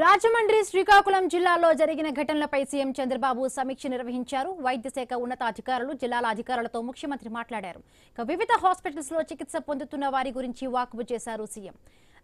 రాజమండ్రి శ్రీకాకుళం జిల్లాలో జరిగిన ఘటనలపై సీఎం చంద్రబాబు సమీక్ష నిర్వహించారు. వైద్య శాఖ ఉన్నతాధికారులు, జిల్లాల అధికారులతో ముఖ్యమంత్రి మాట్లాడారు. వివిధ హాస్పిటల్స్ లో చికిత్స పొందుతున్న వారి గురించి వాకబు చేశారు సీఎం.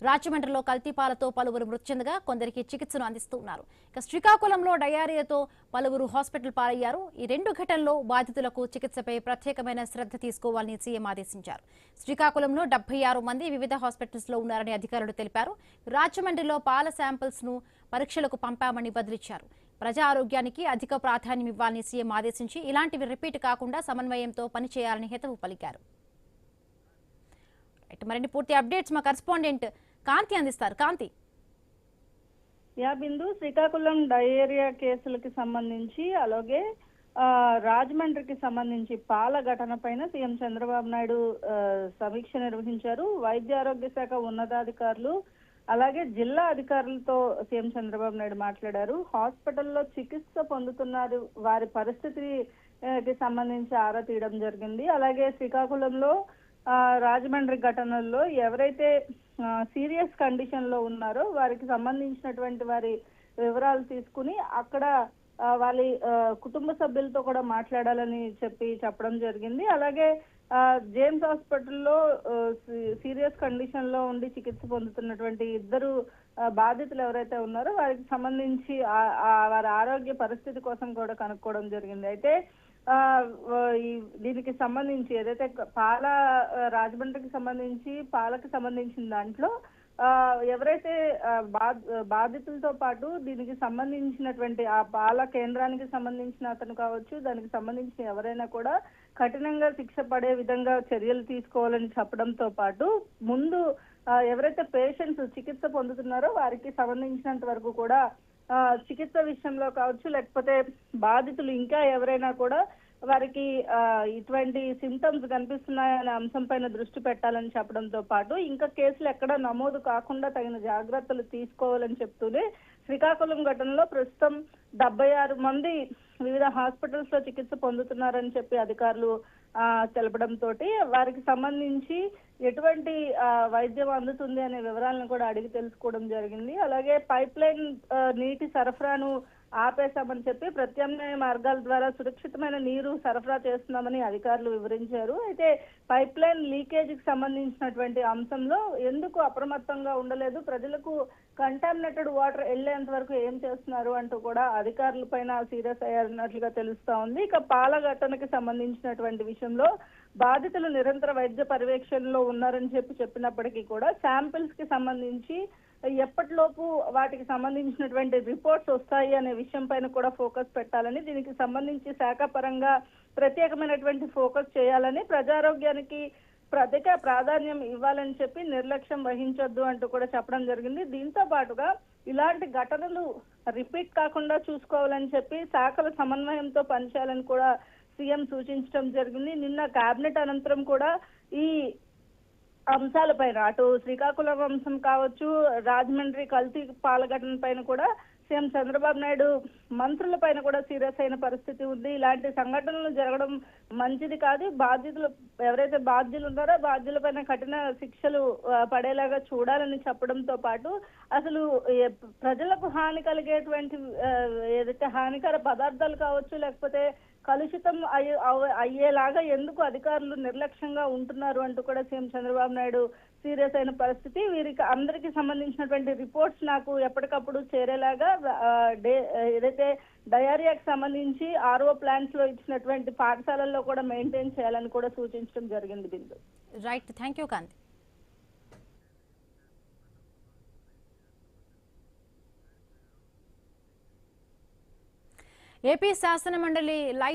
రాజమండ్రిలో కల్తీపాలతో పలువురు మృతి చెందగా కొందరికి చికిత్సను అందిస్తున్నారు. శ్రీకాకుళంలో డయేరియాతో పలువురు హాస్పిటల్ పాలయ్యారు. ఈ రెండు ఘటనల్లో బాధితులకు చికిత్సపై ప్రత్యేకమైన శ్రద్ధ తీసుకోవాలని సీఎం ఆదేశించారు. శ్రీకాకుళంలో 76 మంది వివిధ హాస్పిటల్స్ లో ఉన్నారని అధికారులు తెలిపారు. రాజమండ్రిలో పాల శాంపిల్స్ ను పరీక్షలకు పంపామని బదిలిచ్చారు. ప్రజా ఆరోగ్యానికి అధిక ప్రాధాన్యం ఇవ్వాలని సీఎం ఆదేశించి ఇలాంటివి రిపీట్ కాకుండా సమన్వయంతో పనిచేయాలని హితవు పలికారు. మరిన్ని పూర్తి అప్డేట్స్ మా కరెస్పాండెంట్ కాంతి అందిస్తారు. కాంతి. బిందు, శ్రీకాకుళం డయేరియా కేసులకి సంబంధించి అలాగే రాజమండ్రికి సంబంధించి పాల ఘటన పైన సీఎం చంద్రబాబు నాయుడు సమీక్ష నిర్వహించారు. వైద్య ఆరోగ్య శాఖ ఉన్నతాధికారులు అలాగే జిల్లా అధికారులతో సీఎం చంద్రబాబు నాయుడు మాట్లాడారు. హాస్పిటల్లో చికిత్స పొందుతున్నారు వారి పరిస్థితికి సంబంధించి ఆరా తీయడం జరిగింది. అలాగే శ్రీకాకుళంలో రాజమండ్రి ఘటనల్లో ఎవరైతే సీరియస్ కండిషన్ లో ఉన్నారో వారికి సంబంధించినటువంటి వారి వివరాలు తీసుకుని అక్కడ వాళ్ళ కుటుంబ సభ్యులతో కూడా మాట్లాడాలని చెప్పడం జరిగింది. అలాగే జేమ్స్ హాస్పిటల్లో సీరియస్ కండిషన్ లో ఉండి చికిత్స పొందుతున్నటువంటి ఇద్దరు బాధితులు ఎవరైతే ఉన్నారో వారికి సంబంధించి వారి ఆరోగ్య పరిస్థితి కోసం కూడా కనుక్కోవడం జరిగింది. అయితే దీనికి సంబంధించి ఏదైతే రాజమండ్రికి సంబంధించి పాలకు సంబంధించిన దాంట్లో ఎవరైతే బాధితులతో పాటు దీనికి సంబంధించినటువంటి ఆ పాల కేంద్రానికి సంబంధించిన అతను కావచ్చు, దానికి సంబంధించిన ఎవరైనా కూడా కఠినంగా శిక్ష పడే విధంగా చర్యలు తీసుకోవాలని చెప్పడంతో పాటు ముందు ఎవరైతే పేషెంట్స్ చికిత్స పొందుతున్నారో వారికి సంబంధించినంత వరకు కూడా చికిత్స విషయంలో కావచ్చు, లేకపోతే బాధితులు ఇంకా ఎవరైనా కూడా వారికి ఇటువంటి సింటమ్స్ కనిపిస్తున్నాయనే అంశం పైన దృష్టి పెట్టాలని చెప్పడంతో పాటు ఇంకా కేసులు ఎక్కడ నమోదు కాకుండా తగిన జాగ్రత్తలు తీసుకోవాలని చెప్తూనే శ్రీకాకుళం ఘటనలో ప్రస్తుతం 76 మంది వివిధ హాస్పిటల్స్ లో చికిత్స పొందుతున్నారని చెప్పి అధికారులు తెలపడంతో వారికి సంబంధించి ఎటువంటి వైద్యం అందుతుంది అనే వివరాలను కూడా అడిగి తెలుసుకోవడం జరిగింది. అలాగే పైప్ లైన్ నీటి సరఫరాను ఆపేశామని చెప్పి ప్రత్యామ్నాయ మార్గాల ద్వారా సురక్షితమైన నీరు సరఫరా చేస్తున్నామని అధికారులు వివరించారు. అయితే పైప్ లైన్ లీకేజీకి సంబంధించినటువంటి అంశంలో ఎందుకు అప్రమత్తంగా ఉండలేదు, ప్రజలకు కంటామినేటెడ్ వాటర్ వెళ్లేంత వరకు ఏం చేస్తున్నారు అంటూ కూడా అధికారుల పైన సీరియస్ అయ్యారన్నట్లుగా తెలుస్తా ఉంది. ఇక పాల ఘటనకి సంబంధించినటువంటి విషయంలో బాధితులు నిరంతర వైద్య పర్యవేక్షణలో ఉన్నారని చెప్పినప్పటికీ కూడా శాంపిల్స్ కి సంబంధించి ఎప్పటిలోపు వాటికి సంబంధించినటువంటి రిపోర్ట్స్ వస్తాయి అనే విషయం పైన కూడా ఫోకస్ పెట్టాలని, దీనికి సంబంధించి శాఖ పరంగా ప్రత్యేకమైనటువంటి ఫోకస్ చేయాలని, ప్రజారోగ్యానికి అధిక ప్రాధాన్యం ఇవ్వాలని చెప్పి నిర్లక్ష్యం వహించొద్దు అంటూ కూడా చెప్పడం జరిగింది. దీంతో పాటుగా ఇలాంటి ఘటనలు రిపీట్ కాకుండా చూసుకోవాలని చెప్పి శాఖల సమన్వయంతో పనిచేయాలని కూడా సీఎం సూచించడం జరిగింది. నిన్న కేబినెట్ అనంతరం కూడా ఈ అంశాలపైన అటు శ్రీకాకుళం అంశం కావచ్చు, రాజమండ్రి కల్తీ పాల ఘటన పైన కూడా సీఎం చంద్రబాబు నాయుడు మంత్రుల పైన కూడా సీరియస్ అయిన పరిస్థితి ఉంది. ఇలాంటి సంఘటనలు జరగడం మంచిది కాదు, బాధ్యతలు ఎవరైతే బాధ్యులు ఉన్నారో బాధ్యుల పైన కఠిన శిక్షలు పడేలాగా చూడాలని చెప్పడంతో పాటు అసలు ప్రజలకు హాని కలిగేటువంటి ఏదైతే హానికర పదార్థాలు కావచ్చు, లేకపోతే కలుషితం అయ్యేలాగా ఎందుకు అధికారులు నిర్లక్ష్యంగా ఉంటున్నారు అంటూ కూడా సీఎం చంద్రబాబు నాయుడు సీరియస్ అయిన పరిస్థితి. వీరికి అందరికి సంబంధించినటువంటి రిపోర్ట్స్ నాకు ఎప్పటికప్పుడు చేరేలాగా ఏదైతే డయేరియాకి సంబంధించి ఆర్ఓ ప్లాంట్స్ లో ఇచ్చినటువంటి పాఠశాలల్లో కూడా మెయింటైన్ చేయాలని కూడా సూచించడం జరిగింది. Bindu. Right, thank you Kanthi. AP శాసన మండలి లైవ్